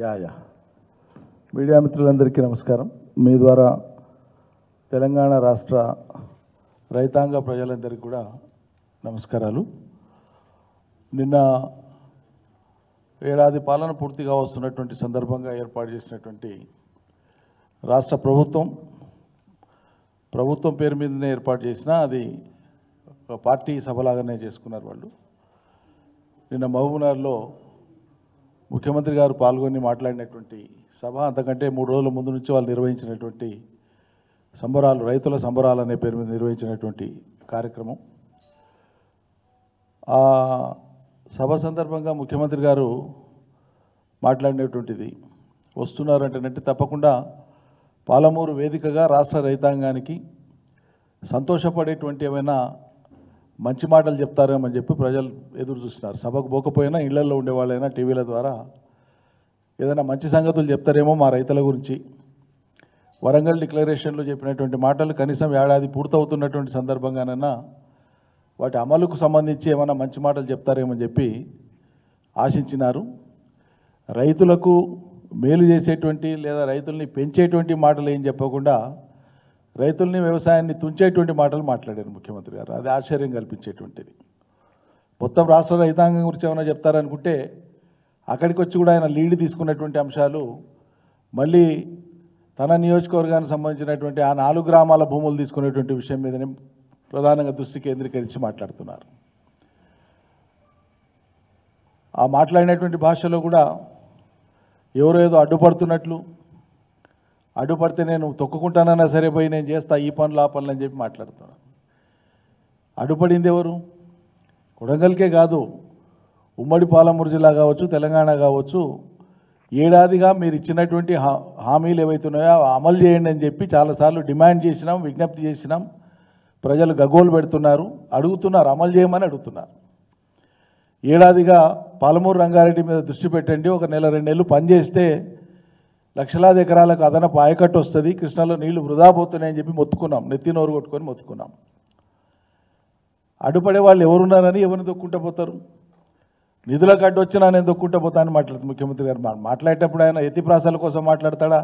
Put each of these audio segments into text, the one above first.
Yeah media మిత్రులందరికీ నమస్కారం. మీ ద్వారా తెలంగాణ రాష్ట్ర రైతాంగ ప్రజలందరికీ కూడా నమస్కారాలు. నిన్న ఏడాది పాలన పూర్తిగా వస్తున్నటువంటి సందర్భంగా ఏర్పాటు చేసినటువంటి రాష్ట్ర ప్రభుత్వం పేరు మీదనే ఏర్పాటు చేసినా అది ఒక పార్టీ సభలాగానే చేసుకున్నారు వాళ్ళు. నిన్న మహబూబ్నగర్లో ముఖ్యమంత్రి గారు పాల్గొని మాట్లాడినటువంటి సభ, అంతకంటే 3 రోజుల ముందు నుంచి వాళ్ళు నిర్వహించినటువంటి సంబరాలు, రైతుల సంబరాలు అనే పేరు మీద నిర్వహించినటువంటి కార్యక్రమం. ఆ సభ సందర్భంగా ముఖ్యమంత్రి గారు మాట్లాడినటువంటిది వస్తున్నారంటేనంటే తప్పకుండా పాలమూరు వేదికగా రాష్ట్ర రైతాంగానికి సంతోషపడేటువంటి ఏమైనా మంచి మాటలు చెప్తారేమని చెప్పి ప్రజలు ఎదురు చూస్తున్నారు. సభకు పోకపోయినా ఇళ్లలో ఉండేవాళ్ళైనా టీవీల ద్వారా ఏదైనా మంచి సంగతులు చెప్తారేమో మా రైతుల గురించి. వరంగల్ డిక్లరేషన్లో చెప్పినటువంటి మాటలు కనీసం ఏడాది పూర్తవుతున్నటువంటి సందర్భంగానైనా వాటి అమలుకు సంబంధించి ఏమైనా మంచి మాటలు చెప్తారేమని చెప్పి ఆశించినారు. రైతులకు మేలు చేసేటువంటి లేదా రైతుల్ని పెంచేటువంటి మాటలు ఏం చెప్పకుండా రైతుల్ని, వ్యవసాయాన్ని తుంచేటువంటి మాటలు మాట్లాడారు ముఖ్యమంత్రి గారు. అది ఆశ్చర్యం కల్పించేటువంటిది. మొత్తం రాష్ట్ర రైతాంగం గురించి ఏమైనా చెప్తారనుకుంటే అక్కడికి వచ్చి కూడా ఆయన లీడ్ తీసుకున్నటువంటి అంశాలు మళ్ళీ తన నియోజకవర్గానికి సంబంధించినటువంటి ఆ 4 గ్రామాల భూములు తీసుకునేటువంటి విషయం మీదనే ప్రధానంగా దృష్టి కేంద్రీకరించి మాట్లాడుతున్నారు. ఆ మాట్లాడినటువంటి భాషలో కూడా ఎవరో ఏదో అడ్డుపడుతున్నట్లు, అడ్డుపడితే నేను తొక్కుకుంటానన్నా సరే పోయి నేను చేస్తా ఈ పనులు ఆ పనులు అని చెప్పి మాట్లాడుతున్నాను. అడ్డుపడింది ఎవరు? కొడంగల్కే కాదు, ఉమ్మడి పాలమూరు జిల్లా కావచ్చు, తెలంగాణ కావచ్చు, ఏడాదిగా మీరు ఇచ్చినటువంటి హామీలు ఏవైతున్నాయో అమలు చేయండి అని చెప్పి చాలాసార్లు డిమాండ్ చేసినాం, విజ్ఞప్తి చేసినాం. ప్రజలు గగ్గోలు పెడుతున్నారు, అడుగుతున్నారు, అమలు చేయమని అడుగుతున్నారు. ఏడాదిగా పాలమూరు రంగారెడ్డి మీద దృష్టి పెట్టండి, ఒక నెల 2 నెలలు పనిచేస్తే లక్షలాది ఎకరాలకు అదనపు ఆయకట్టు వస్తుంది, కృష్ణలో నీళ్లు వృధా పోతున్నాయని చెప్పి మొత్తుకున్నాం, నెత్తి నోరు కొట్టుకొని మొత్తుకున్నాం. అడ్డుపడే వాళ్ళు ఎవరున్నారని ఎవరిని దొక్కుంటూ పోతారు? నిధులకు అడ్డు వచ్చినా నేను దొక్కుంటూ పోతా అని మాట్లాడుతుంది ముఖ్యమంత్రి గారు. మాట్లాడేటప్పుడు ఆయన ఎత్తిప్రాసాల కోసం మాట్లాడతాడా?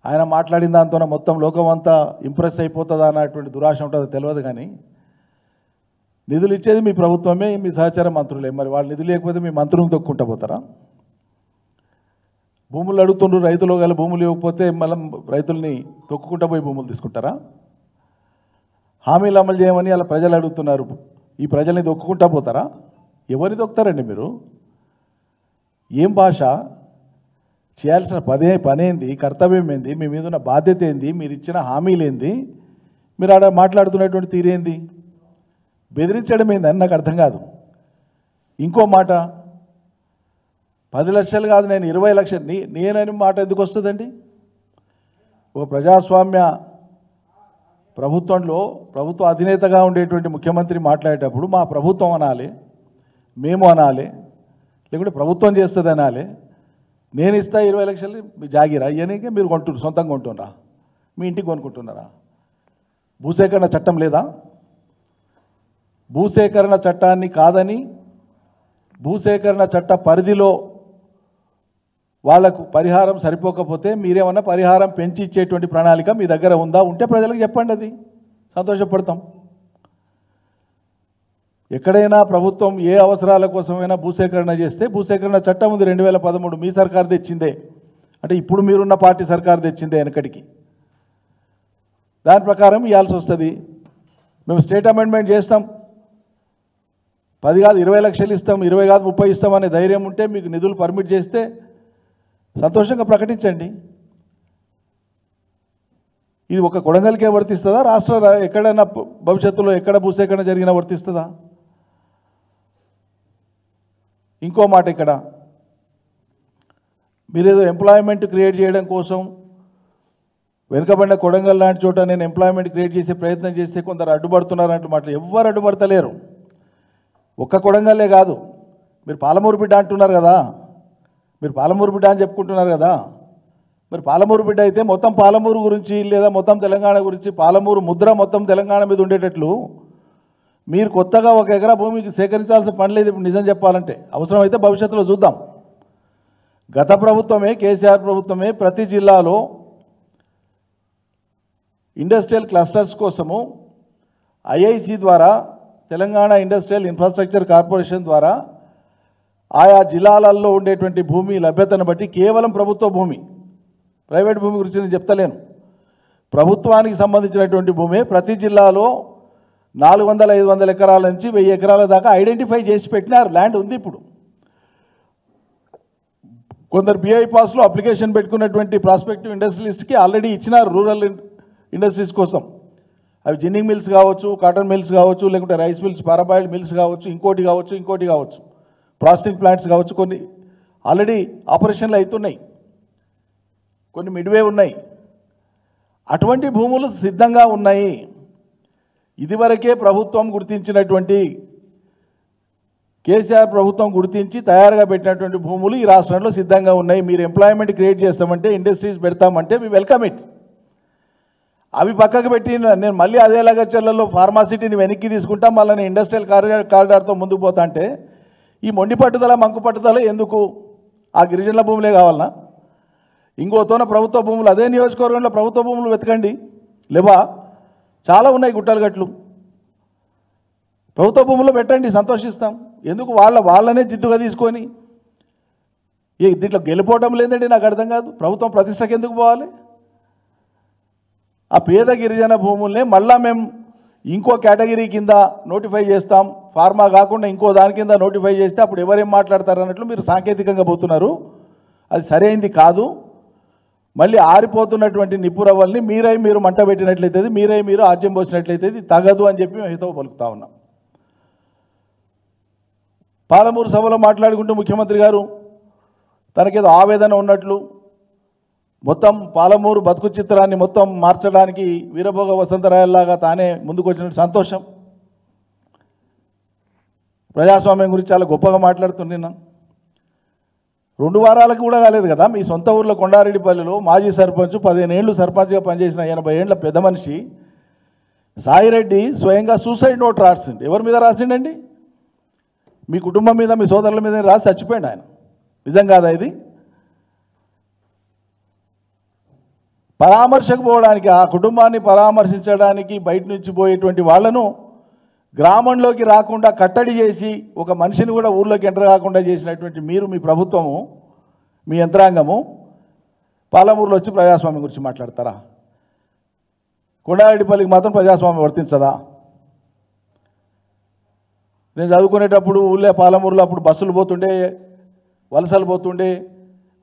ఆయన మాట్లాడిన దాంతో మొత్తం లోకం అంతా ఇంప్రెస్ అయిపోతుందా అన్నటువంటి దురాశ ఉంటుందో తెలియదు. కానీ నిధులు ఇచ్చేది మీ ప్రభుత్వమే, మీ సహచార మంత్రులే. మరి వాళ్ళు నిధులు లేకపోతే మీ మంత్రులను దొక్కుంటూ పోతారా? భూములు అడుగుతుండ్రు, రైతులు గల భూములు ఇవ్వకపోతే మళ్ళీ రైతుల్ని తొక్కుకుంటూ పోయి భూములు తీసుకుంటారా? హామీలు అమలు చేయమని అలా ప్రజలు అడుగుతున్నారు, ఈ ప్రజల్ని దొక్కుకుంటూ పోతారా? ఎవరిని దొక్కుతారండి మీరు? ఏం భాష? చేయాల్సిన పనేంది, కర్తవ్యం ఏంది, మీ మీద ఉన్న బాధ్యత ఏంది, మీరు ఇచ్చిన హామీలు ఏంది, మీరు ఆడ మాట్లాడుతున్నటువంటి తీరేంది? బెదిరించడం ఏందని నాకు అర్థం కాదు. ఇంకో మాట, 10 లక్షలు కాదు నేను 20 లక్షలు నేనని మాట ఎందుకు వస్తుందండి? ఒక ప్రజాస్వామ్య ప్రభుత్వంలో ప్రభుత్వ అధినేతగా ఉండేటువంటి ముఖ్యమంత్రి మాట్లాడేటప్పుడు మా ప్రభుత్వం అనాలి, మేము అనాలి, లేకుంటే ప్రభుత్వం చేస్తుంది అనాలి. నేను ఇస్తా 20 లక్షలు మీ జాగిరా ఇవన్నీ మీరు సొంతంగా కొంటున్నారా? మీ ఇంటికి కొనుక్కుంటున్నారా? భూసేకరణ చట్టం లేదా? భూసేకరణ చట్టాన్ని కాదని భూసేకరణ చట్ట పరిధిలో వాళ్లకు పరిహారం సరిపోకపోతే మీరేమన్నా పరిహారం పెంచి ఇచ్చేటువంటి ప్రణాళిక మీ దగ్గర ఉందా? ఉంటే ప్రజలకు చెప్పండి, అది సంతోషపడతాం. ఎక్కడైనా ప్రభుత్వం ఏ అవసరాల కోసమైనా భూసేకరణ చేస్తే భూసేకరణ చట్టం ఉంది 2013, మీ సర్కారు తెచ్చిందే, అంటే ఇప్పుడు మీరున్న పార్టీ సర్కారు తెచ్చిందే వెనకడికి. దాని ప్రకారం ఇవ్వాల్సి వస్తుంది. మేము స్టేట్ అమెండ్మెంట్ చేస్తాం, 10 కాదు 20 లక్షలు ఇస్తాం, 20 కాదు 30 ఇస్తాం అనే ధైర్యం ఉంటే, మీకు నిధులు పర్మిట్ చేస్తే సంతోషంగా ప్రకటించండి. ఇది ఒక కొడంగల్కే వర్తిస్తుందా? రాష్ట్ర ఎక్కడైనా భవిష్యత్తులో ఎక్కడ భూసేకరణ జరిగినా వర్తిస్తుందా? ఇంకో మాట, ఇక్కడ మీరేదో ఎంప్లాయ్మెంట్ క్రియేట్ చేయడం కోసం వెనుకబడిన కొడంగల్ లాంటి చోట నేను ఎంప్లాయ్మెంట్ క్రియేట్ చేసే ప్రయత్నం చేస్తే కొందరు అడ్డుపడుతున్నారు అంటే మాటలు ఎవ్వరు అడ్డుపడతలేరు. ఒక్క కొడంగల్లే కాదు, మీరు పాలమూరు బిడ్డ అంటున్నారు కదా, మీరు పాలమూరు బిడ్డ అని చెప్పుకుంటున్నారు కదా, మరి పాలమూరు బిడ్డ అయితే మొత్తం పాలమూరు గురించి లేదా మొత్తం తెలంగాణ గురించి పాలమూరు ముద్ర మొత్తం తెలంగాణ మీద ఉండేటట్లు మీరు కొత్తగా 1 ఎకరా భూమికి సేకరించాల్సిన పని లేదు. ఇప్పుడు నిజం చెప్పాలంటే అవసరమైతే భవిష్యత్తులో చూద్దాం. గత ప్రభుత్వమే కేసీఆర్ ప్రభుత్వమే ప్రతి జిల్లాలో ఇండస్ట్రియల్ క్లస్టర్స్ కోసము ఐఐసి ద్వారా తెలంగాణ ఇండస్ట్రియల్ ఇన్ఫ్రాస్ట్రక్చర్ కార్పొరేషన్ ద్వారా ఆయా జిల్లాలలో ఉండేటువంటి భూమి లభ్యతను బట్టి కేవలం ప్రభుత్వ భూమి, ప్రైవేట్ భూమి గురించి నేను చెప్తలేను, ప్రభుత్వానికి సంబంధించినటువంటి భూమి ప్రతి జిల్లాలో 400-500 ఎకరాల నుంచి 1000 ఎకరాల దాకా ఐడెంటిఫై చేసి పెట్టినారు. ల్యాండ్ ఉంది. ఇప్పుడు కొందరు బిఐ పాస్లో అప్లికేషన్ పెట్టుకున్నటువంటి ప్రాస్పెక్టివ్ ఇండస్ట్రియలిస్ట్కి ఆల్రెడీ ఇచ్చినారు రూరల్ ఇండస్ట్రీస్ కోసం. అవి జిన్నింగ్ మిల్స్ కావచ్చు, కాటన్ మిల్స్ కావచ్చు, లేకుంటే రైస్ మిల్స్, పారాబాయిల్డ్ మిల్స్ కావచ్చు, ఇంకోటి కావచ్చు, ప్రాసెసింగ్ ప్లాంట్స్ కావచ్చు. కొన్ని ఆల్రెడీ ఆపరేషన్లు అవుతున్నాయి, కొన్ని మిడ్వే ఉన్నాయి. అటువంటి భూములు సిద్ధంగా ఉన్నాయి. ఇదివరకే ప్రభుత్వం గుర్తించినటువంటి, కేసీఆర్ ప్రభుత్వం గుర్తించి తయారుగా పెట్టినటువంటి భూములు ఈ రాష్ట్రంలో సిద్ధంగా ఉన్నాయి. మీరు ఎంప్లాయ్మెంట్ క్రియేట్ చేస్తామంటే, ఇండస్ట్రీస్ పెడతామంటే వి వెల్కమ్ ఇట్. అవి పక్కకు పెట్టి నేను మళ్ళీ అదే లగచర్లలో ఫార్మాసిటీని వెనక్కి తీసుకుంటా, మళ్ళీ నేను ఇండస్ట్రియల్ కారిడార్తో ముందుకు పోతా అంటే ఈ మొండి పట్టుదల, మంకు పట్టుదల ఎందుకు? ఆ గిరిజనుల భూములే కావాలన్నా? ఇంకోతోన ప్రభుత్వ భూములు, అదే నియోజకవర్గంలో ప్రభుత్వ భూములు వెతకండి, లేవా? చాలా ఉన్నాయి గుట్టలు గట్లు. ప్రభుత్వ భూముల్లో పెట్టండి, సంతోషిస్తాం. ఎందుకు వాళ్ళనే జిద్దుగా తీసుకొని దీంట్లో గెలిపోవటం లేదండి? నాకు అర్థం కాదు. ప్రభుత్వం ప్రతిష్టకి ఎందుకు పోవాలి? ఆ పేద గిరిజన భూముల్నే మళ్ళా మేము ఇంకో కేటగిరీ కింద నోటిఫై చేస్తాం, ఫార్మా కాకుండా ఇంకో దాని కింద నోటిఫై చేస్తే అప్పుడు ఎవరేం మాట్లాడతారు అన్నట్లు మీరు సాంకేతికంగా పోతున్నారు. అది సరైంది కాదు. మళ్ళీ ఆరిపోతున్నటువంటి నిపురవల్ని మీరు మంట పెట్టినట్లయితే, మీరు ఆజ్యం పోసినట్లయితే ఇది తగదు అని చెప్పి మేము హితవు పలుకుతా ఉన్నాం. పాలమూరు సభలో మాట్లాడుకుంటూ ముఖ్యమంత్రి గారు తనకేదో ఆవేదన ఉన్నట్లు, మొత్తం పాలమూరు బతుకు చిత్రాన్ని మొత్తం మార్చడానికి వీరభోగ వసంతరాయల్లాగా తానే ముందుకు వచ్చినట్టు సంతోషం. ప్రజాస్వామ్యం గురించి చాలా గొప్పగా మాట్లాడుతున్నాను. 2 వారాలకు కూడా కాలేదు కదా, మీ సొంత ఊర్లో కొండారెడ్డిపల్లిలో మాజీ సర్పంచ్, 15 ఏళ్ళు సర్పంచ్గా పనిచేసిన 80 ఏళ్ల పెద్ద మనిషి సాయిరెడ్డి స్వయంగా సూసైడ్ నోట్ రాసిండు. ఎవరి మీద రాసిండండి? మీ కుటుంబం మీద, మీ సోదరుల మీద రాసి చచ్చిపోయింది ఆయన. నిజం కాదా ఇది? పరామర్శకు పోవడానికి, ఆ కుటుంబాన్ని పరామర్శించడానికి బయట నుంచి పోయేటువంటి వాళ్లను గ్రామంలోకి రాకుండా కట్టడి చేసి, ఒక మనిషిని కూడా ఊర్లోకి ఎంటర్ కాకుండా చేసినటువంటి మీరు, మీ ప్రభుత్వము, మీ యంత్రాంగము పాలమూరులో వచ్చి ప్రజాస్వామ్యం గురించి మాట్లాడతారా? కొండారెడ్డిపల్లికి మాత్రం ప్రజాస్వామ్యం వర్తించదా? నేను చదువుకునేటప్పుడు ఊళ్ళో పాలమూరులో అప్పుడు బస్సులు పోతుండే, వలసలు పోతుండే,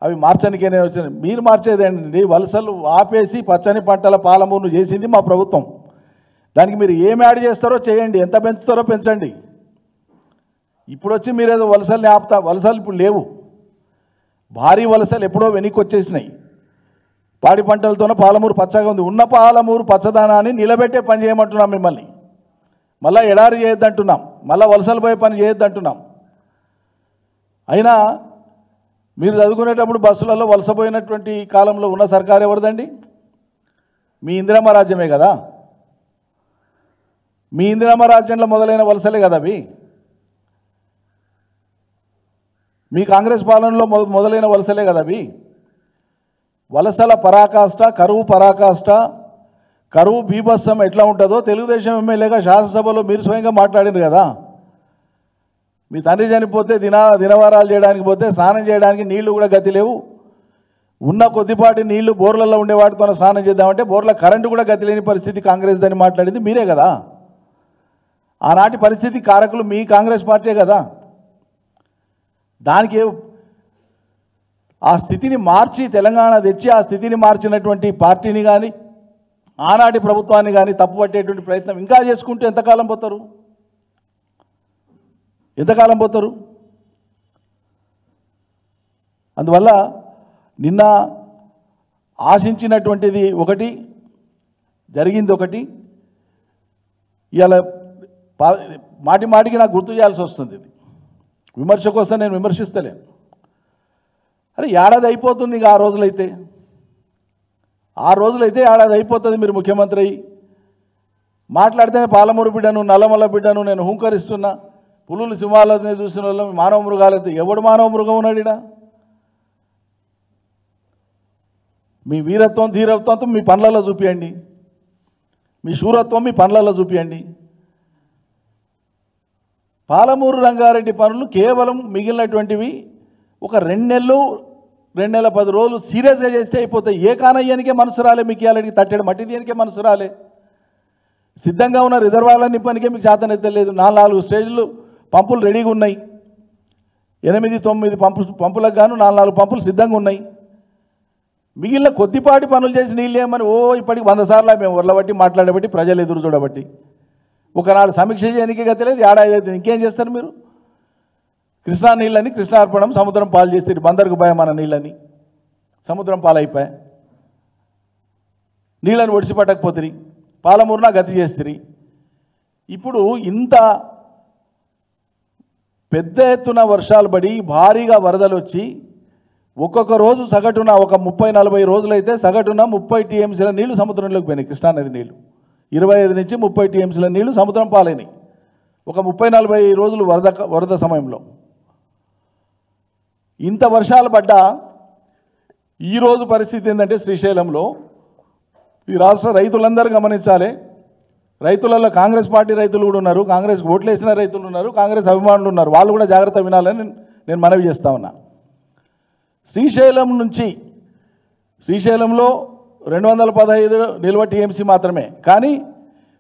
అవి మార్చనికే నేను వచ్చాను. మీరు మార్చేదేంటండి? వలసలు ఆపేసి పచ్చని పంటల పాలమూరును చేసింది మా ప్రభుత్వం. దానికి మీరు ఏం యాడ్ చేస్తారో చేయండి, ఎంత పెంచుతారో పెంచండి. ఇప్పుడు వచ్చి మీరేదో వలసల్ని ఆపుతా, వలసలు ఇప్పుడు లేవు. భారీ వలసలు ఎప్పుడో వెనక్కి వచ్చేసినాయి. పాడి పంటలతోనే పాలమూరు పచ్చగా ఉంది. ఉన్న పాలమూరు పచ్చదనాన్ని నిలబెట్టే పని చేయమంటున్నాం మిమ్మల్ని. మళ్ళీ ఎడారి చేయొద్దంటున్నాం, మళ్ళీ వలసలు పోయే పని చేయొద్దంటున్నాం. అయినా మీరు చదువుకునేటప్పుడు బస్సులలో వలసపోయినటువంటి కాలంలో ఉన్న సర్కారు ఎవరిదండి? మీ ఇందిరమ్మ రాజ్యమే కదా. మీ ఇందిరమ్మ రాజ్యంలో మొదలైన వలసలే కదా అవి. మీ కాంగ్రెస్ పాలనలో మొదలైన వలసలే కదా అవి. వలసల పరాకాష్ట, కరువు పరాకాష్ట, కరువు బీభత్సం ఎట్లా ఉంటుందో తెలుగుదేశం ఎమ్మెల్యేగా శాసనసభలో మీరు స్వయంగా మాట్లాడారు కదా. మీ తండ్రి చనిపోతే దినవారాలు చేయడానికి పోతే స్నానం చేయడానికి నీళ్లు కూడా గతి లేవు. ఉన్న కొద్దిపాటి నీళ్లు బోర్లలో ఉండేవాటితో స్నానం చేద్దామంటే బోర్ల కరెంటు కూడా గతి లేని పరిస్థితి కాంగ్రెస్ దాన్ని మాట్లాడింది మీరే కదా. ఆనాటి పరిస్థితి కారకులు మీ కాంగ్రెస్ పార్టీ కదా. దానికి ఆ స్థితిని మార్చి, తెలంగాణ తెచ్చి ఆ స్థితిని మార్చినటువంటి పార్టీని కానీ, ఆనాటి ప్రభుత్వాన్ని కానీ తప్పుపట్టేటువంటి ప్రయత్నం ఇంకా చేసుకుంటూ ఎంతకాలం పోతారు? ఎంతకాలం పోతారు? అందువల్ల నిన్న ఆశించినటువంటిది ఒకటి, జరిగింది ఒకటి. ఇవాళ మాటి మాటికి నాకు గుర్తు చేయాల్సి వస్తుంది. ఇది విమర్శ కోసం నేను విమర్శిస్తలేను. అరే ఏడాది అయిపోతుంది, ఇక 6 రోజులైతే 6 రోజులైతే ఏడాది అయిపోతుంది. మీరు ముఖ్యమంత్రి అయ్యి మాట్లాడితేనే పాలమూరు బిడ్డను, నల్లమల్ల బిడ్డను నేను హుంకరిస్తున్నా, పులులు సింహాలని చూసిన వాళ్ళు మానవ మృగాలైతే ఎవడు మానవ మృగం ఉన్నాడు? మీ వీరత్వం ధీరత్వంతో మీ పనులలో చూపియండి, మీ శూరత్వం మీ పనులలో చూపియండి. పాలమూరు రంగారెడ్డి పనులు కేవలం మిగిలినటువంటివి ఒక 2 నెలలు 2 నెలల 10 రోజులు సీరియస్గా చేస్తే అయిపోతాయి. ఏ కానయ్యానికే మనసు రాలే, మీకు ఇవాళకి తట్టెడు మట్టి దేనికే మనసు రాలే. సిద్ధంగా ఉన్న రిజర్వాయర్ల నింపనికే మీకు చేతనెత్తలేదు. 4 స్టేజ్లు పంపులు రెడీగా ఉన్నాయి. 8-9 పంపులకు గాను 4 పంపులు సిద్ధంగా ఉన్నాయి. మిగిలిన కొద్దిపాటి పనులు చేసి నీళ్ళు ఏమని ఇప్పటికి 100 సార్లు మేము వర్లబట్టి మాట్లాడబట్టి ప్రజలు ఎదురు చూడబట్టి ఒకనాడు సమీక్ష చేయడానికి గతలేదు, ఏడాది అవుతుంది. ఇంకేం చేస్తారు మీరు? కృష్ణా నీళ్ళని కృష్ణార్పణం సముద్రం పాలు చేస్తారు. బందరుకు భయం మన నీళ్ళని సముద్రం పాలైపోయాయి. నీళ్ళని ఒడిసిపట్టకపోతుంది, పాలమూరున గతి చేస్తుంది. ఇప్పుడు ఇంత పెద్ద ఎత్తున వర్షాలు పడి భారీగా వరదలు వచ్చి ఒక్కొక్క రోజు సగటున ఒక 30-40 రోజులైతే సగటున 30 టీఎంసీల నీళ్లు సముద్రంలోకి పోయినాయి. కృష్ణానది నీళ్లు 25 నుంచి 30 టీఎంసీల నీళ్లు సముద్రం పాలైనాయి ఒక 30-40 రోజులు వరద సమయంలో. ఇంత వర్షాలు పడ్డా ఈరోజు పరిస్థితి ఏంటంటే శ్రీశైలంలో ఈ రాష్ట్ర రైతులందరూ గమనించాలి. రైతులలో కాంగ్రెస్ పార్టీ రైతులు కూడా ఉన్నారు, కాంగ్రెస్ ఓట్లు వేసిన రైతులు ఉన్నారు, కాంగ్రెస్ అభిమానులు ఉన్నారు. వాళ్ళు కూడా జాగ్రత్త వినాలని నేను మనవి చేస్తా ఉన్నా. శ్రీశైలంలో 215 నిల్వ టీఎంసీ మాత్రమే, కానీ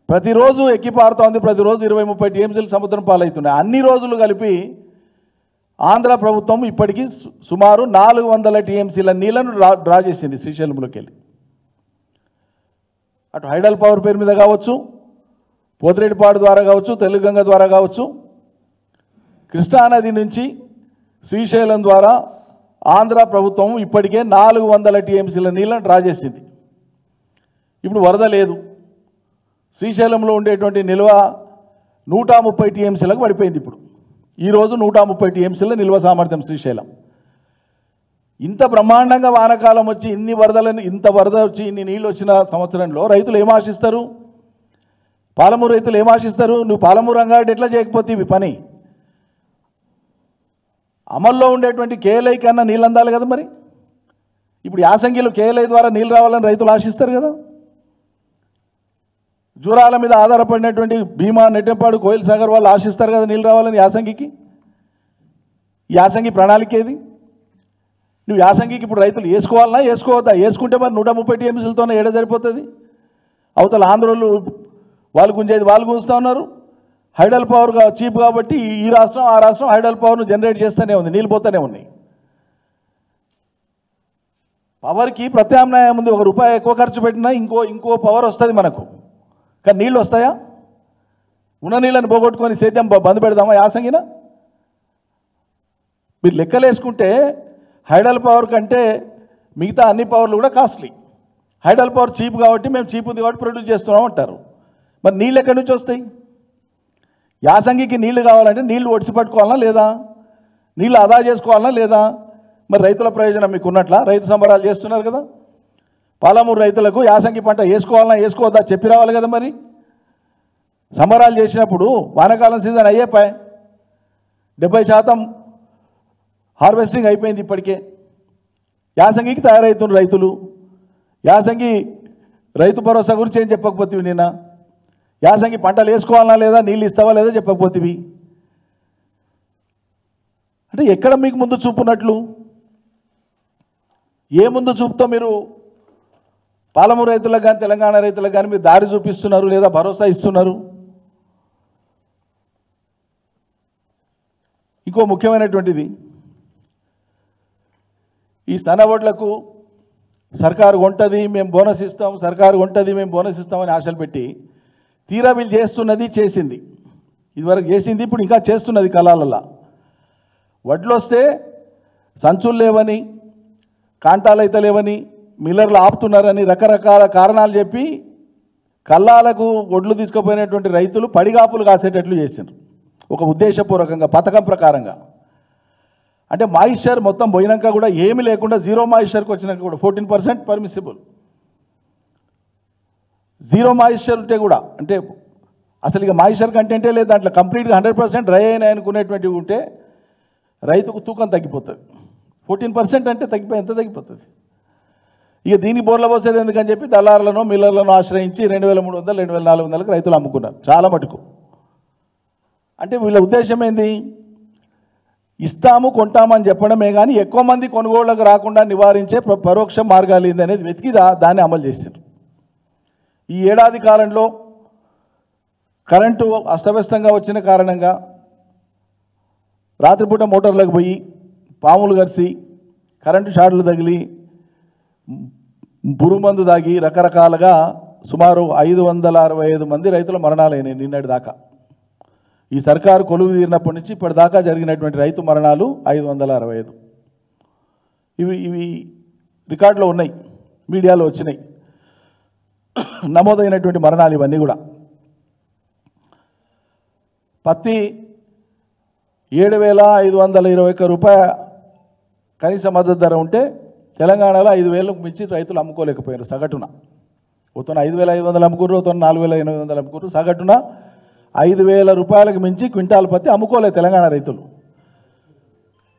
ప్రతిరోజు ఎక్కిపారుతోంది. ప్రతిరోజు 20-30 టీఎంసీలు సముద్రం పాలవుతున్నాయి. అన్ని రోజులు కలిపి ఆంధ్ర ప్రభుత్వం ఇప్పటికీ సుమారు 400 టీఎంసీల నీళ్లను డ్రా చేసింది శ్రీశైలంలోకి వెళ్ళి. అటు హైడల్ పవర్ పేరు మీద కావచ్చు, పోతిరెడ్డిపాడు ద్వారా కావచ్చు, తెలుగంగ ద్వారా కావచ్చు, కృష్ణానది నుంచి శ్రీశైలం ద్వారా ఆంధ్ర ప్రభుత్వం ఇప్పటికే 400 టీఎంసీల నీళ్ళను డ్రా చేసింది. ఇప్పుడు వరద లేదు. శ్రీశైలంలో ఉండేటువంటి నిల్వ 130 టీఎంసీలకు పడిపోయింది. ఇప్పుడు ఈరోజు 130 టీఎంసీల నిల్వ సామర్థ్యం శ్రీశైలం. ఇంత బ్రహ్మాండంగా వానకాలం వచ్చి ఇంత వరద వచ్చి ఇన్ని నీళ్ళు వచ్చిన సంవత్సరంలో రైతులు ఏం ఆశిస్తారు? పాలమూరు రైతులు ఏం ఆశిస్తారు? నువ్వు పాలమూరు రంగారెడ్డి ఎట్లా చేయకపోతే ఇవి పని అమల్లో ఉండేటువంటి కేఎల్ఐ కన్నా నీళ్ళు అందాలి కదా. మరి ఇప్పుడు యాసంగిలో కేఎల్ఐ ద్వారా నీళ్ళు రావాలని రైతులు ఆశిస్తారు కదా. జూరాల మీద ఆధారపడినటువంటి భీమా, నెట్టెంపాడు, కోయిల్ సాగర్ వాళ్ళు ఆశిస్తారు కదా నీళ్ళు రావాలని యాసంగికి. యాసంగి ప్రణాళిక ఏది? నువ్వు యాసంగికి ఇప్పుడు రైతులు వేసుకోవాలన్నా వేసుకోవద్దా? వేసుకుంటే మరి 130 టీఎంసీలతోనే ఏడ సరిపోతుంది? అవతల ఆంధ్రోళ్ళు వాళ్ళు గుంజేది వాళ్ళు గుంజుతూ ఉన్నారు. హైడల్ పవర్ చీప్ కాబట్టి ఈ రాష్ట్రం ఆ రాష్ట్రం హైడల్ పవర్ను జనరేట్ చేస్తూనే ఉంది, నీళ్ళు పోతూనే ఉన్నాయి. పవర్కి ప్రత్యామ్నాయం ఉంది. ₹1 ఎక్కువ ఖర్చు పెట్టినా ఇంకో పవర్ వస్తుంది మనకు. కానీ నీళ్ళు వస్తాయా? ఉన్న నీళ్ళని పోగొట్టుకొని సేద్యం బంద్ పెడదామా యాసంగిన? మీరు లెక్కలేసుకుంటే హైడల్ పవర్ కంటే మిగతా అన్ని పవర్లు కూడా కాస్ట్లీ. హైడల్ పవర్ చీప్ కాబట్టి మేము చీప్ ఉంది కాబట్టి ప్రొడ్యూస్ చేస్తున్నాం అంటారు. మరి నీళ్ళు ఎక్కడి నుంచి వస్తాయి? యాసంగికి నీళ్లు కావాలంటే నీళ్లు ఒడిసి పట్టుకోవాలన్నా లేదా? నీళ్ళు ఆదా చేసుకోవాలన్నా లేదా? మరి రైతుల ప్రయోజనం మీకు ఉన్నట్లా? రైతు సంబరాలు చేస్తున్నారు కదా. పాలమూరు రైతులకు యాసంగి పంట వేసుకోవాలన్నా వేసుకోవద్దా చెప్పి రావాలి కదా. మరి సంబరాలు చేసినప్పుడు వానాకాలం సీజన్ అయ్యేపాయి, 70% హార్వెస్టింగ్ అయిపోయింది. ఇప్పటికే యాసంగికి తయారవుతున్నారు రైతులు. యాసంగి రైతు భరోసా గురించి ఏం చెప్పకపోతే నిన్న యాసంగి పంటలు వేసుకోవాలన్నా లేదా, నీళ్ళు ఇస్తావా లేదా చెప్పకపోతే. అంటే ఎక్కడ మీకు ముందు చూపున్నట్లు? ఏ ముందు చూపుతో మీరు పాలమూరు రైతులకు కానీ తెలంగాణ రైతులకు కానీ మీరు దారి చూపిస్తున్నారు లేదా భరోసా ఇస్తున్నారు? ఇంకో ముఖ్యమైనటువంటిది, ఈ సన్నబొడ్లకు సర్కారు కొంటది మేము బోనస్ ఇస్తాం, సర్కారు కొంటది మేము బోనస్ ఇస్తామని ఆశలు పెట్టి తీరా వీళ్ళు చేస్తున్నది చేసింది, ఇదివరకు చేసింది ఇప్పుడు ఇంకా చేస్తున్నది కళాలల్లా. వడ్లు వస్తే సంచులు లేవని, కాంటాలు అయితే లేవని, మిల్లర్లు ఆపుతున్నారని రకరకాల కారణాలు చెప్పి కల్లాలకు ఒడ్లు తీసుకుపోయినటువంటి రైతులు పడిగాపులు కాసేటట్లు చేసిండ్రు. ఒక ఉద్దేశపూర్వకంగా పథకం ప్రకారంగా. అంటే మాయిశ్చర్ మొత్తం పోయినాక కూడా ఏమీ లేకుండా 0 మాయిశ్చర్కి వచ్చినాక కూడా 14% పర్మిసిబుల్. 0 మాయిశ్చర్ ఉంటే కూడా, అంటే అసలు ఇక మాయిశ్చర్ కంటెంటే లేదు దాంట్లో, కంప్లీట్గా 100% డ్రై అయినాయి అనుకునేటువంటివి ఉంటే రైతుకు తూకం తగ్గిపోతుంది. 14% అంటే ఎంత తగ్గిపోతుంది? ఇక దీనికి బోర్ల పోసేది ఎందుకని చెప్పి దళారులను మిల్లర్లను ఆశ్రయించి 2300 2400లకు రైతులు అమ్ముకున్నారు చాలా మటుకు. అంటే వీళ్ళ ఉద్దేశం ఏంది? ఇస్తాము కొంటామని చెప్పడమే కానీ ఎక్కువ మంది కొనుగోళ్లకు రాకుండా నివారించే పరోక్ష మార్గాలు ఏంది అనేది వెతికి దాన్ని అమలు చేశారు. ఈ ఏడాది కాలంలో కరెంటు అస్తవ్యస్తంగా వచ్చిన కారణంగా రాత్రిపూట మోటార్లకు పోయి పాములు కరిసి కరెంటు షార్ట్లు తగిలి పురుగుమందు దాగి రకరకాలుగా సుమారు 565 మంది రైతుల మరణాలైనాయి నిన్నటి దాకా. ఈ సర్కారు కొలువు తీరినప్పటి నుంచి ఇప్పటిదాకా జరిగినటువంటి రైతు మరణాలు 565. ఇవి రికార్డులో ఉన్నాయి, మీడియాలో వచ్చినాయి నమోదైనటువంటి మరణాలు ఇవన్నీ కూడా. పత్తి 7,521 రూపాయ కనీస మద్దతు ధర ఉంటే తెలంగాణలో 5,000కు మించి రైతులు అమ్ముకోలేకపోయారు సగటున. ఒత్తున 5,500 అమ్ముకున్నారు, ఒత్తున 4,800 అమ్ముకున్నారు. సగటున 5,000 రూపాయలకు మించి క్వింటాల్ పత్తి అమ్ముకోలేదు తెలంగాణ రైతులు.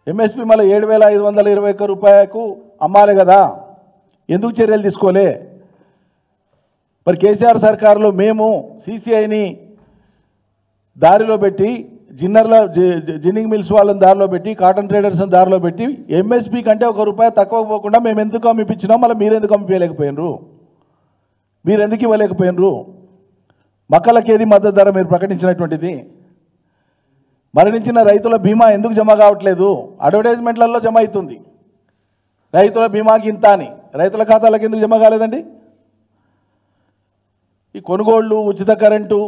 ఎంఎస్పి మళ్ళీ 7,521 రూపాయలకు అమ్మాలి కదా, ఎందుకు చర్యలు తీసుకోలే? మరి కేసీఆర్ సర్కారులో మేము సీసీఐని దారిలో పెట్టి జిన్నింగ్ మిల్స్ వాళ్ళని దారిలో పెట్టి కాటన్ ట్రేడర్స్ని దారిలో పెట్టి ఎంఎస్పి కంటే ₹1 తక్కువ పోకుండా మేము ఎందుకు అమ్మిపించినాం, మళ్ళీ మీరు ఎందుకు అమ్మిపోయలేకపోయినరు? మీరు ఎందుకు ఇవ్వలేకపోయినరు? మక్కలకి ఏది మద్దతు ధర మీరు ప్రకటించినటువంటిది? మరణించిన రైతుల బీమా ఎందుకు జమ కావట్లేదు? అడ్వర్టైజ్మెంట్లలో జమ అవుతుంది రైతుల బీమాకి ఇంత అని, రైతుల ఖాతాలకు ఎందుకు జమ కాలేదండి? ఈ కొనుగోళ్లు, ఉచిత కరెంటు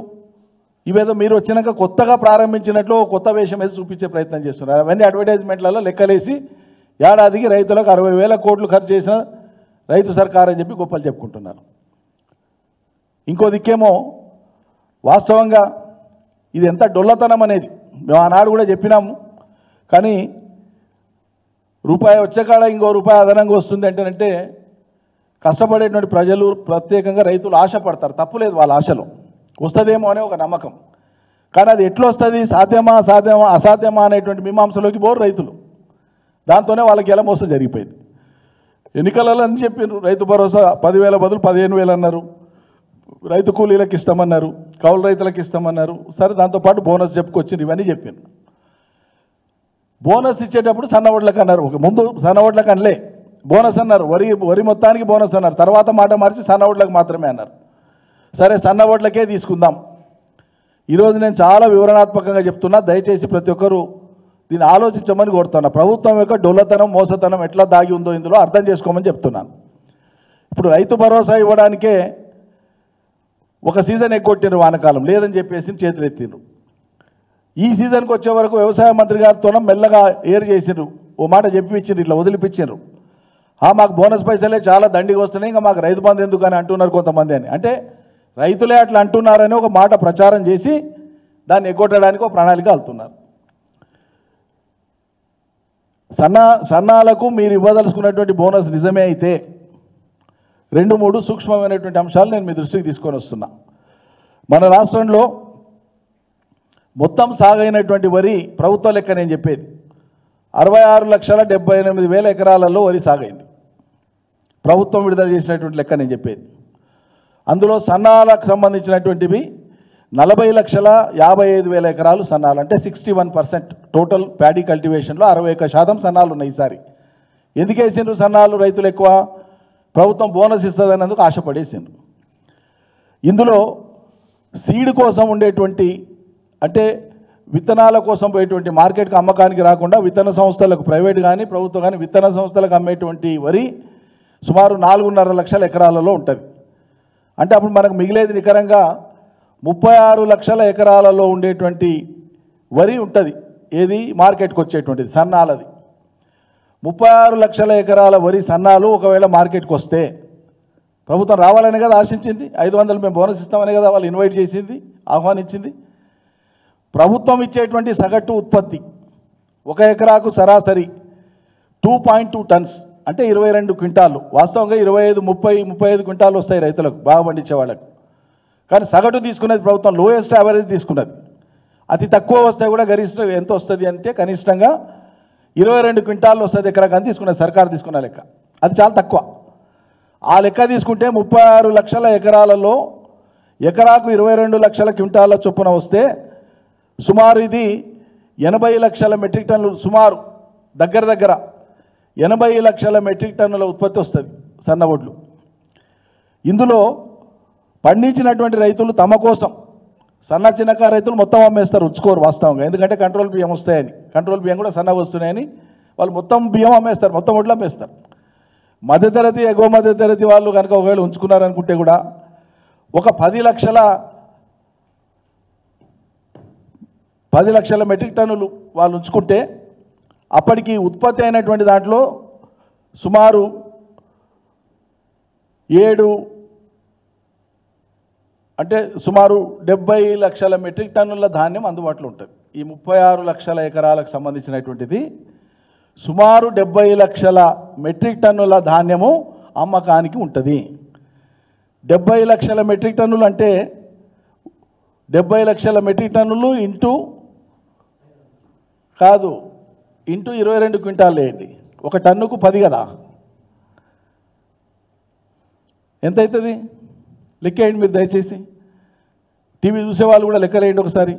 ఇవేదో మీరు వచ్చినాక కొత్తగా ప్రారంభించినట్లు కొత్త వేషం వేసి చూపించే ప్రయత్నం చేస్తున్నారు. అవన్నీ అడ్వర్టైజ్మెంట్లలో లెక్కలేసి ఏడాదికి రైతులకు 60,000 కోట్లు ఖర్చు చేసిన రైతు సర్కార్ అని చెప్పి గొప్పలు చెప్పుకుంటున్నారు. ఇంకో దిక్కేమో వాస్తవంగా ఇది ఎంత డొల్లతనం అనేది మేము ఆనాడు కూడా చెప్పినాము. కానీ రూపాయి వచ్చేకాడ ఇంకో రూపాయి అదనంగా వస్తుంది అంటేనంటే కష్టపడేటువంటి ప్రజలు ప్రత్యేకంగా రైతులు ఆశపడతారు, తప్పులేదు వాళ్ళ ఆశలో, వస్తుందేమో అనే ఒక నమ్మకం. కానీ అది ఎట్లా వస్తుంది, సాధ్యమా అసాధ్యమా అనేటువంటి మీమాంసలోకి పోరు రైతులు. దాంతోనే వాళ్ళకి ఎలా మోసం జరిగిపోయింది. ఎన్నికలలో అని చెప్పారు రైతు భరోసా 10,000 బదులు 15,000 అన్నారు, రైతు కూలీలకు ఇస్తామన్నారు, కౌలు రైతులకు ఇస్తామన్నారు. సరే దాంతోపాటు బోనస్ చెప్పుకొచ్చింది, ఇవన్నీ చెప్పాను. బోనస్ ఇచ్చేటప్పుడు సన్నవడ్లకు అన్నారు, ముందు సన్నవడ్లకు అనలే, బోనస్ అన్నారు, వరి మొత్తానికి బోనస్ అన్నారు. తర్వాత మాట మార్చి సన్నవడ్లకు మాత్రమే అన్నారు. సరే సన్నవడ్లకే తీసుకుందాం. ఈరోజు నేను చాలా వివరణాత్మకంగా చెప్తున్నా, దయచేసి ప్రతి ఒక్కరూ దీన్ని ఆలోచించమని కోరుతున్నా. ప్రభుత్వం యొక్క డొల్లతనం, మోసతనం ఎట్లా దాగి ఉందో ఇందులో అర్థం చేసుకోమని చెప్తున్నాను. ఇప్పుడు రైతు భరోసా ఇవ్వడానికే ఒక సీజన్ ఎగ్గొట్టినారు, వానకాలం లేదని చెప్పేసి చేతులు ఎత్తిండ్రు. ఈ సీజన్కి వచ్చే వరకు వ్యవసాయ మంత్రి గారితో మెల్లగా ఏర్ చేసిండ్రు, ఓ మాట చెప్పి ఇచ్చిండ్రు, ఇట్లా వదిలిపించిండ్రు. మాకు బోనస్ పైసలే చాలా దండిగా వస్తున్నాయి, ఇంకా మాకు రైతు బంధు ఎందుకు అని అంటున్నారు కొంతమంది అని. అంటే రైతులే అట్లా అంటున్నారని ఒక మాట ప్రచారం చేసి దాన్ని ఎగ్గొట్టడానికి ఒక ప్రణాళిక వెళ్తున్నారు. సన్నాలకు మీరు ఇవ్వదలుచుకున్నటువంటి బోనస్ నిజమే అయితే 2-3 సూక్ష్మమైనటువంటి అంశాలు నేను మీ దృష్టికి తీసుకొని వస్తున్నా. మన రాష్ట్రంలో మొత్తం సాగైనటువంటి వరి ప్రభుత్వ లెక్క నేను చెప్పేది 66,78,000 ఎకరాలలో వరి సాగైంది. ప్రభుత్వం విడుదల చేసినటువంటి లెక్క నేను చెప్పేది. అందులో సన్నాలకు సంబంధించినటువంటివి 40,55,000 ఎకరాలు సన్నాలు, అంటే 61%. టోటల్ ప్యాడీ కల్టివేషన్లో 61% సన్నాలు ఉన్నాయి ఈసారి. ఎందుకు వేసిండ్రు సన్నాలు రైతులు ఎక్కువ? ప్రభుత్వం బోనస్ ఇస్తుందన్నందుకు ఆశపడేసిండ్రు. ఇందులో సీడ్ కోసం ఉండేటువంటి, అంటే విత్తనాల కోసం పోయేటువంటి మార్కెట్కి అమ్మకానికి రాకుండా విత్తన సంస్థలకు, ప్రైవేట్ కానీ ప్రభుత్వం కానీ విత్తన సంస్థలకు అమ్మేటువంటి వరి సుమారు 4.5 లక్షల ఎకరాలలో ఉంటుంది. అంటే అప్పుడు మనకు మిగిలేది నికరంగా 36 లక్షల ఎకరాలలో ఉండేటువంటి వరి ఉంటుంది. ఏది మార్కెట్కి వచ్చేటువంటిది సన్నాలది. 36 లక్షల ఎకరాల వరి సన్నాలు ఒకవేళ మార్కెట్కి వస్తే ప్రభుత్వం రావాలనే కదా ఆశించింది. 500 మేము బోనస్ ఇస్తామనే కదా వాళ్ళు ఇన్వైట్ చేసింది, ఆహ్వానించింది. ప్రభుత్వం ఇచ్చేటువంటి సగటు ఉత్పత్తి 1 ఎకరాకు సరాసరి 2.2 టన్స్, అంటే 22 క్వింటాలు. వాస్తవంగా 25-30-35 క్వింటాలు వస్తాయి రైతులకు, బాగా పండించే వాళ్ళకు. కానీ సగటు తీసుకునేది ప్రభుత్వం లోయెస్ట్ యావరేజ్ తీసుకున్నది. అతి తక్కువ వస్తే కూడా గరిష్ట ఎంత వస్తుంది అంటే కనిష్టంగా 22 క్వింటాలు వస్తుంది ఎకరాకు అని తీసుకున్నది సర్కారు తీసుకున్న లెక్క. అది చాలా తక్కువ. ఆ లెక్క తీసుకుంటే 36 లక్షల ఎకరాలలో ఎకరాకు 22 లక్షల క్వింటాల చొప్పున వస్తే సుమారు ఇది 80 లక్షల మెట్రిక్ టన్నులు, సుమారు దగ్గర 80 లక్షల మెట్రిక్ టన్నుల ఉత్పత్తి వస్తుంది సన్న వడ్లు. ఇందులో పండించినటువంటి రైతులు తమ కోసం, సన్న చిన్నకారు రైతులు మొత్తం అమ్మేస్తారు, ఉంచుకోరు వాస్తవంగా, ఎందుకంటే కంట్రోల్ బియ్యం వస్తాయని, కంట్రోల్ బియ్యం కూడా సన్నగా వస్తున్నాయని వాళ్ళు మొత్తం బియ్యం అమ్మేస్తారు, మొత్తం వడ్లు అమ్మేస్తారు. మధ్యతరగతి ఎగువ మధ్యతరగతి వాళ్ళు కనుక ఒకవేళ ఉంచుకున్నారనుకుంటే కూడా ఒక 10 లక్షల మెట్రిక్ టన్నులు వాళ్ళు ఉంచుకుంటే అప్పటికి ఉత్పత్తి అయినటువంటి దాంట్లో సుమారు 70 లక్షల మెట్రిక్ టన్నుల ధాన్యం అందుబాటులో ఉంటుంది. ఈ 36 లక్షల ఎకరాలకు సంబంధించినటువంటిది సుమారు 70 లక్షల మెట్రిక్ టన్నుల ధాన్యము అమ్మకానికి ఉంటుంది. 70 లక్షల మెట్రిక్ టన్నులు అంటే 70 లక్షల మెట్రిక్ టన్నులు ఇంటూ 22 క్వింటాలు వేయండి, ఒక టన్నుకు 10 కదా, ఎంత అవుతుంది లెక్క వేయండి మీరు దయచేసి. టీవీ చూసేవాళ్ళు కూడా లెక్కలు వేయండి ఒకసారి.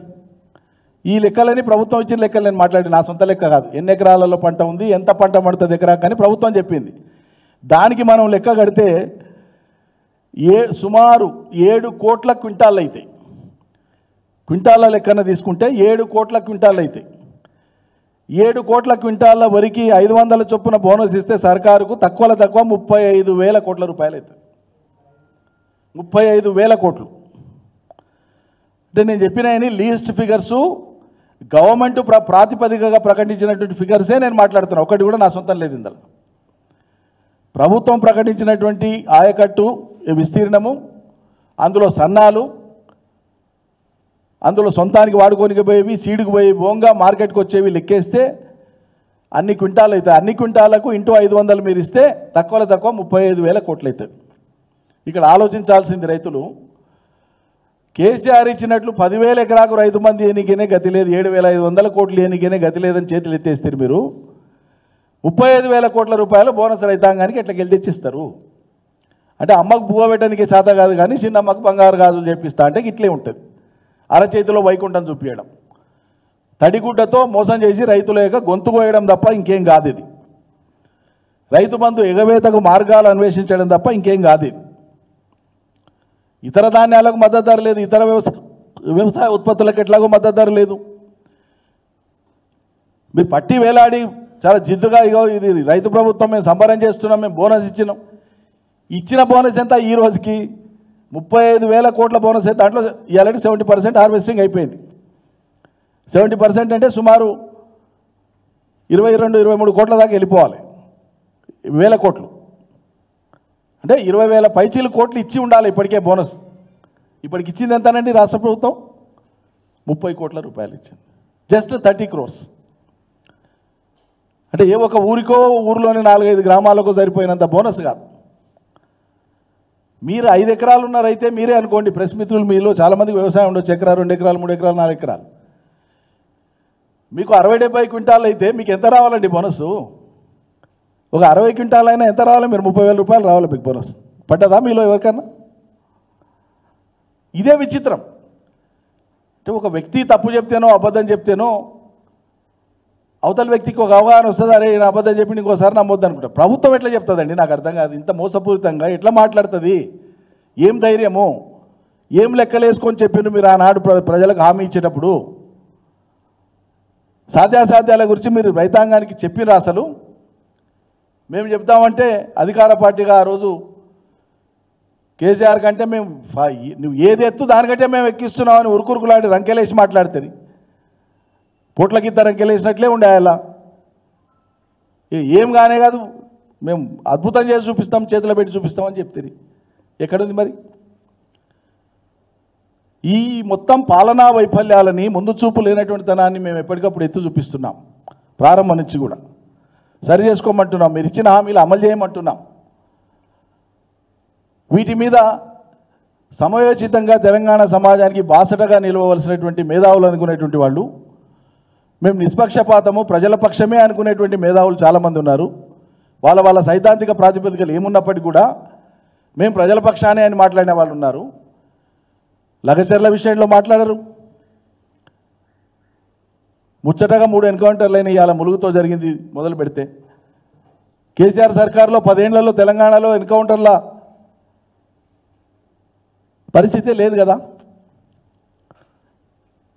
ఈ లెక్కలని ప్రభుత్వం ఇచ్చిన లెక్కలు నేను మాట్లాడి, నా సొంత లెక్క కాదు. ఎన్ని ఎకరాలలో పంట ఉంది, ఎంత పంట పడుతుంది ఎకరా కానీ ప్రభుత్వం చెప్పింది. దానికి మనం లెక్క కడితే సుమారు 7 కోట్ల క్వింటాళ్ళు అవుతాయి. క్వింటాళ్ళ లెక్కన తీసుకుంటే 7 కోట్ల క్వింటాళ్ళు అవుతాయి. 7 కోట్ల క్వింటాళ్ళ వరకు 500 చొప్పున బోనస్ ఇస్తే సర్కారుకు తక్కువలో తక్కువ 35,000 కోట్ల రూపాయలు అవుతుంది. 35,000 కోట్లు అంటే నేను చెప్పిన లీస్ట్ ఫిగర్సు గవర్నమెంట్ ప్రాతిపదికగా ప్రకటించినటువంటి ఫిగర్సే నేను మాట్లాడుతున్నాను, ఒకటి కూడా నా సొంతం లేదు ఇందులో. ప్రభుత్వం ప్రకటించినటువంటి ఆయకట్టు విస్తీర్ణము, అందులో సన్నాలు, అందులో సొంతానికి వాడుకోనికి పోయేవి, సీడుకు పోయి బోంగా మార్కెట్కి వచ్చేవి లెక్కేస్తే అన్ని క్వింటాలు అవుతాయి. అన్ని క్వింటాలకు ఇంటూ 500 మీరు ఇస్తే తక్కువలో తక్కువ 35,000 కోట్లు అవుతుంది. ఇక్కడ ఆలోచించాల్సింది రైతులు, కేసీఆర్ ఇచ్చినట్లు 10,000 ఎకరాకు రైతు మంది ఎన్నికనే గతి లేదు, 7,500 కోట్లు ఎన్నికనే గతి లేదని చేతులు ఎత్తేస్తారు. మీరు 35,000 కోట్ల రూపాయలు బోనస్ రైతాంగానికి ఎట్లా గెలిచిస్తారు అంటే అమ్మకు పువ్వ పెట్టడానికి చేత కాదు కానీ చిన్నమ్మకు బంగారు గాజులు చేపిస్తా అంటే ఇట్లే ఉంటుంది. అరచేతిలో వైకుంఠం చూపించడం, తడిగుడ్డతో మోసం చేసి రైతుల యొక్క గొంతు కోయడం తప్ప ఇంకేం కాదు ఇది. రైతు బంధు ఎగవేతకు మార్గాలు అన్వేషించడం తప్ప ఇంకేం కాదు ఇది. ఇతర ధాన్యాలకు మద్దతు ధర లేదు, ఇతర వ్యవసాయ ఉత్పత్తులకు ఎట్లాగో మద్దతు ధర లేదు. మీరు పట్టి వేలాడి చాలా జిద్దుగా ఇగో ఇది రైతు ప్రభుత్వం, మేము సంబరం చేస్తున్నాం, మేము బోనస్ ఇచ్చినాం. ఇచ్చిన బోనస్ ఎంత ఈ రోజుకి 35,000 కోట్ల బోనస్ అయితే దాంట్లో ఆల్రెడీ 70% హార్వెస్టింగ్ అయిపోయింది. 70% అంటే సుమారు 22-23 కోట్ల దాకా వెళ్ళిపోవాలి. 1000 కోట్లు అంటే 20,000 పైచీల కోట్లు ఇచ్చి ఉండాలి ఇప్పటికే బోనస్. ఇప్పటికి ఇచ్చింది ఎంతనండి రాష్ట్ర ప్రభుత్వం? 30 కోట్ల రూపాయలు ఇచ్చింది, జస్ట్ 30 crores. అంటే ఏ ఒక ఊరికో ఊరిలోని 4-5 గ్రామాలకు సరిపోయినంత బోనస్ కాదు. మీరు 5 ఎకరాలు ఉన్నారైతే మీరే అనుకోండి, ప్రెస్ మిత్రులు మీలో చాలామందికి వ్యవసాయం ఉండొచ్చు, ఎకరా 2 ఎకరాలు 3 ఎకరాలు 4 ఎకరాలు. మీకు 60-70 క్వింటాలు అయితే మీకు ఎంత రావాలండి బోనస్? ఒక 60 క్వింటాలు అయినా ఎంత రావాలి? మీరు 30,000 రూపాయలు రావాలి మీకు బోనస్. పడ్డదా మీలో ఎవరికన్నా? ఇదే విచిత్రం. అంటే ఒక వ్యక్తి తప్పు చెప్తేనో అబద్ధం చెప్తేనో అవతల వ్యక్తికి ఒక అవగాహన వస్తుంది, అరే నేను అబద్ధం చెప్పి ఇంకోసారి నమ్మొద్దు అనుకుంటా. ప్రభుత్వం ఎట్లా చెప్తుందండి నాకు అర్థం కాదు. ఇంత మోసపూరితంగా ఎట్లా మాట్లాడుతుంది? ఏం ధైర్యము? ఏం లెక్కలేసుకొని చెప్పిండు మీరు ఆనాడు ప్రజలకు హామీ ఇచ్చేటప్పుడు? సాధ్యాసాధ్యాల గురించి మీరు రైతాంగానికి చెప్పిన అసలు మేము చెప్తామంటే అధికార పార్టీగా ఆ రోజు కేసీఆర్ కంటే మేము నువ్వు ఏది ఎత్తు దానికంటే మేము ఎక్కిస్తున్నామని ఉరుకురుకులాడి రంకెలేసి మాట్లాడుతుంది. పొట్లకిద్ద రంకెలేసినట్లే ఉండే అలా ఏం కానే కాదు, మేము అద్భుతం చేసి చూపిస్తాం, చేతిలో పెట్టి చూపిస్తామని చెప్తుంది. ఎక్కడుంది మరి? ఈ మొత్తం పాలనా వైఫల్యాలని, ముందు చూపు లేనటువంటి తనాన్ని మేము ఎప్పటికప్పుడు ఎత్తు చూపిస్తున్నాం. ప్రారంభం నుంచి కూడా సరి చేసుకోమంటున్నాం, మీరు ఇచ్చిన హామీలు అమలు చేయమంటున్నాం. వీటి మీద సమయోచితంగా తెలంగాణ సమాజానికి బాసటగా నిలవవలసినటువంటి మేధావులు అనుకునేటువంటి వాళ్ళు, మేము నిష్పక్షపాతము ప్రజల పక్షమే అనుకునేటువంటి మేధావులు చాలామంది ఉన్నారు. వాళ్ళ సైద్ధాంతిక ప్రాతిపదికలు ఏమున్నప్పటికీ కూడా మేము ప్రజల పక్షానే అని మాట్లాడిన వాళ్ళు ఉన్నారు. లగచర్ల విషయంలో మాట్లాడరు. ముచ్చటగా 3 ఎన్కౌంటర్లైన ఇవాళ ములుగుతో జరిగింది మొదలు పెడితే, కేసీఆర్ సర్కార్లో 10 ఏళ్లలో తెలంగాణలో ఎన్కౌంటర్ల పరిస్థితే లేదు కదా.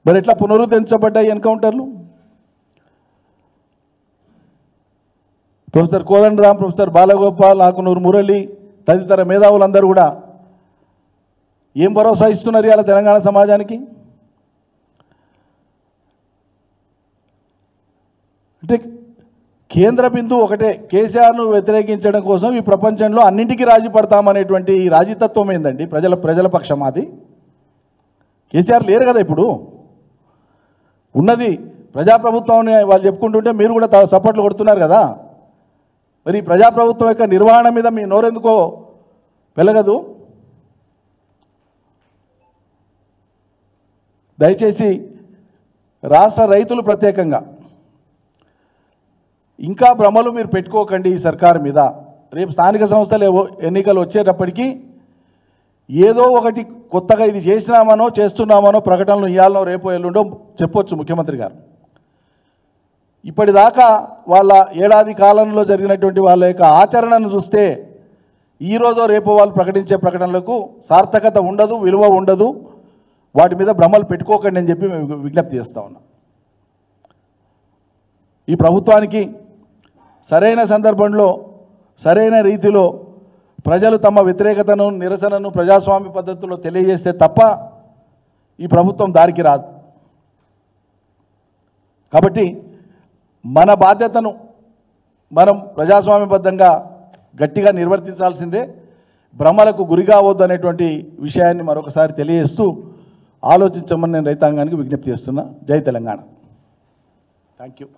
మరి ఎట్లా పునరుద్ధరించబడ్డాయి ఎన్కౌంటర్లు? ప్రొఫెసర్ కోదండరామ్, ప్రొఫెసర్ బాలగోపాల్, ఆకునూరు మురళి తదితర మేధావులందరూ కూడా ఏం భరోసా ఇస్తున్నారు ఇవాళ తెలంగాణ సమాజానికి? అంటే కేంద్ర బిందువు ఒకటే, కేసీఆర్ను వ్యతిరేకించడం కోసం ఈ ప్రపంచంలో అన్నింటికీ రాజీ పడతామనేటువంటి ఈ రాజీతత్వం ఏందండి? ప్రజల పక్షం అది. కేసీఆర్ లేరు కదా ఇప్పుడు, ఉన్నది ప్రజాప్రభుత్వం అని వాళ్ళు చెప్పుకుంటుంటే మీరు కూడా సపోర్ట్లు కొడుతున్నారు కదా. మరి ప్రజాప్రభుత్వం యొక్క నిర్వహణ మీద మీ నోరెందుకో వెలగదు? దయచేసి రాష్ట్ర రైతులు ప్రత్యేకంగా ఇంకా భ్రమలు మీరు పెట్టుకోకండి ఈ సర్కారు మీద. రేపు స్థానిక సంస్థల ఎన్నికలు వచ్చేటప్పటికీ ఏదో ఒకటి కొత్తగా ఇది చేసినామనో చేస్తున్నామనో ప్రకటనలు ఇవ్వాలనో రేపో ఎల్లుండో చెప్పొచ్చు ముఖ్యమంత్రి గారు. ఇప్పటిదాకా వాళ్ళ ఏడాది కాలంలో జరిగినటువంటి వాళ్ళ యొక్క ఆచరణను చూస్తే ఈరోజో రేపో వాళ్ళు ప్రకటించే ప్రకటనలకు సార్థకత ఉండదు, విలువ ఉండదు. వాటి మీద భ్రమలు పెట్టుకోకండి అని చెప్పి మేము విజ్ఞప్తి చేస్తూ ఉన్నాం. ఈ ప్రభుత్వానికి సరైన సందర్భంలో సరైన రీతిలో ప్రజలు తమ వ్యతిరేకతను, నిరసనను ప్రజాస్వామ్య పద్ధతిలో తెలియజేస్తే తప్ప ఈ ప్రభుత్వం దారికి రాదు. కాబట్టి మన బాధ్యతను మనం ప్రజాస్వామ్యబద్ధంగా గట్టిగా నిర్వర్తించాల్సిందే. భ్రమలకు గురి కావద్దు అనేటువంటి విషయాన్ని మరొకసారి తెలియజేస్తూ ఆలోచించమని నేను రైతాంగానికి విజ్ఞప్తి చేస్తున్నా. జై తెలంగాణ. Thank you.